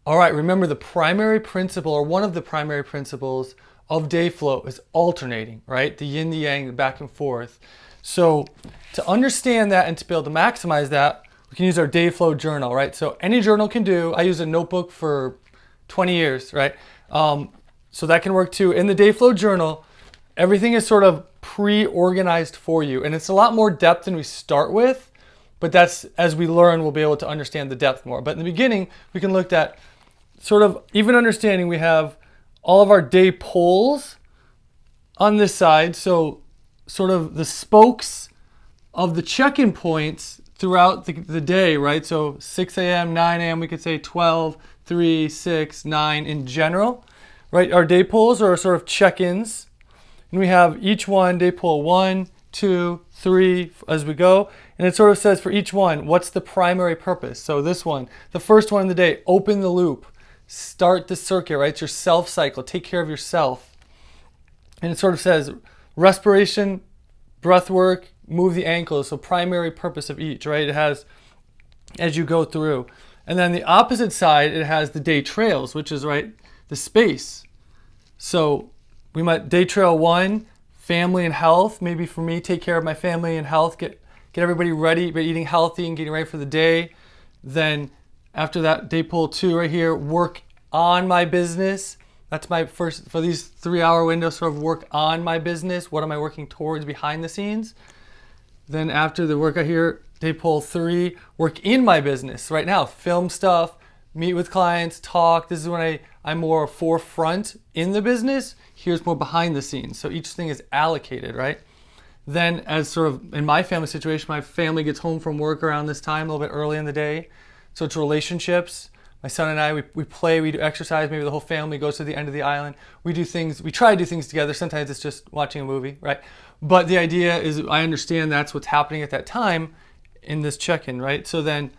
All right, remember the primary principle, or one of the primary principles of Dayflow, is alternating, right? The yin, the yang, the back and forth. So to understand that and to be able to maximize that, we can use our Dayflow journal, right? So any journal can do. I use a notebook for 20 years, right? So that can work too. In the Dayflow journal, everything is sort of pre-organized for you. And it's a lot more depth than we start with, but that's, as we learn, we'll be able to understand the depth more. But in the beginning, we can look at sort of even understanding. We have all of our day poles on this side. So sort of the spokes of the check-in points throughout the day, right? So 6 a.m., 9 a.m., we could say 12, 3, 6, 9 in general, right? Our day poles are sort of check-ins. And we have each one, day pole 1, 2, 3 as we go. And it sort of says for each one, what's the primary purpose? So this one, the first one of the day, open the loop, start the circuit, right? It's your self cycle, take care of yourself. And it sort of says respiration, breath work, move the ankles. So primary purpose of each, right? It has as you go through. And then the opposite side, it has the day trails, which is right, the space. So we might day trail 1, family and health. Maybe for me, take care of my family and health, get everybody ready, but eating healthy and getting ready for the day. Then after that, day pole 2 right here, work on my business. That's my first, for these 3-hour windows, sort of work on my business. What am I working towards behind the scenes? Then after the workout here, day pole 3, work in my business. Right now, film stuff, meet with clients, talk. This is when I'm more forefront in the business. Here's more behind the scenes. So each thing is allocated, right? Then as sort of in my family situation, my family gets home from work around this time, a little bit early in the day. So it's relationships. My son and I, we play, we do exercise. Maybe the whole family goes to the end of the island. We do things, we try to do things together. Sometimes it's just watching a movie, right? But the idea is I understand that's what's happening at that time in this check-in, right? So then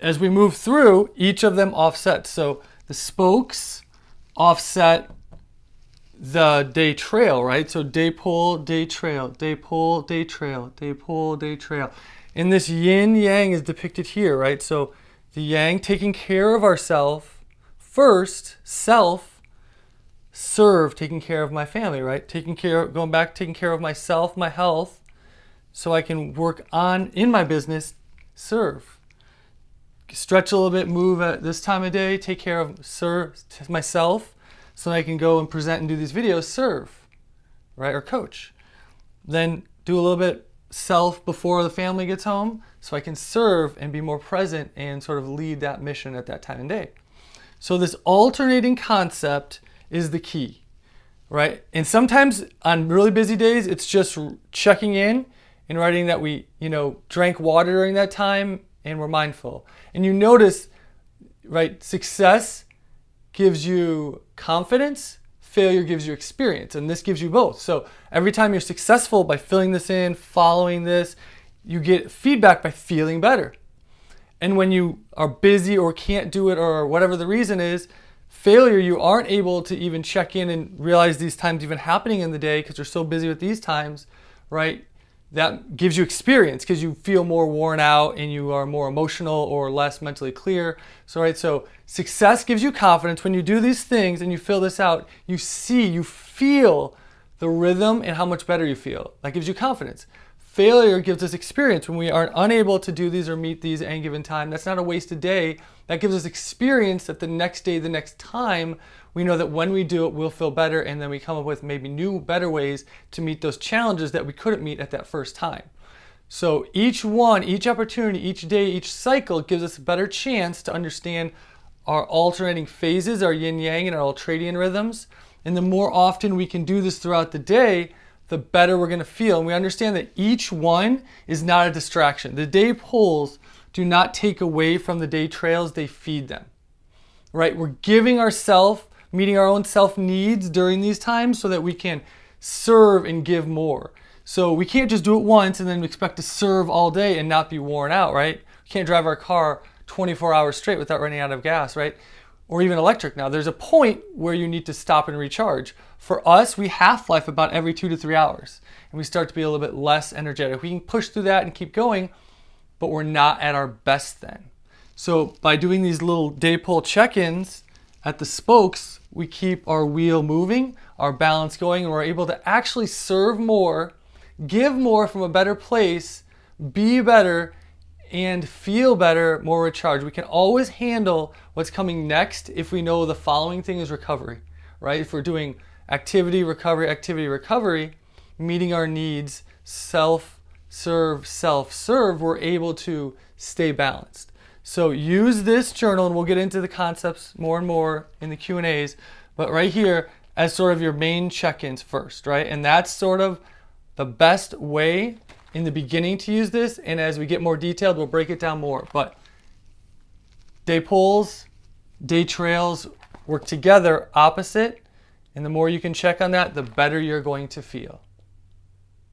as we move through, each of them offsets. So the spokes offset the day trail, right? So day pole, day trail, day pole, day trail, day pole, day trail. And this yin yang is depicted here, right? So the yang, taking care of ourselves first, self, serve, taking care of my family, right? Taking care of myself, my health, so I can work on in my business, serve. Stretch a little bit, move at this time of day, take care of myself, so I can go and present and do these videos, serve, right? Or coach. Then do a little bit self before the family gets home, so I can serve and be more present and sort of lead that mission at that time and day. So this alternating concept is the key, right? And sometimes on really busy days, it's just checking in and writing that we, drank water during that time and we're mindful. And you notice, right, success gives you confidence, failure gives you experience, and this gives you both. So every time you're successful by filling this in, following this, you get feedback by feeling better. And when you are busy or can't do it or whatever the reason is, failure, you aren't able to even check in and realize these times even happening in the day because you're so busy with these times, right? That gives you experience because you feel more worn out and you are more emotional or less mentally clear. So success gives you confidence. When you do these things and you fill this out, you feel the rhythm and how much better you feel. That gives you confidence. Failure gives us experience. When we are unable to do these or meet these at any given time, that's not a wasted day. That gives us experience that the next day, the next time, we know that when we do it, we'll feel better, and then we come up with maybe new, better ways to meet those challenges that we couldn't meet at that first time. So each one, each opportunity, each day, each cycle gives us a better chance to understand our alternating phases, our yin-yang and our ultradian rhythms. And the more often we can do this throughout the day, the better we're going to feel. And we understand that each one is not a distraction. The day poles do not take away from the day trails, they feed them, right? We're giving ourselves, meeting our own self needs during these times so that we can serve and give more. So we can't just do it once and then expect to serve all day and not be worn out, right? We can't drive our car 24 hours straight without running out of gas, right? Or even electric now. There's a point where you need to stop and recharge. For us, we half-life about every 2 to 3 hours, and we start to be a little bit less energetic. We can push through that and keep going, but we're not at our best then. So by doing these little day pole check-ins, at the spokes, we keep our wheel moving, our balance going, and we're able to actually serve more, give more from a better place, be better, and feel better, more recharged. We can always handle what's coming next if we know the following thing is recovery, right? If we're doing activity, recovery, meeting our needs, self-serve, we're able to stay balanced. So use this journal, and we'll get into the concepts more and more in the Q&As, but right here as sort of your main check-ins first, right? And that's sort of the best way in the beginning to use this, and as we get more detailed, we'll break it down more. But day pulls, day trails work together opposite, and the more you can check on that, the better you're going to feel.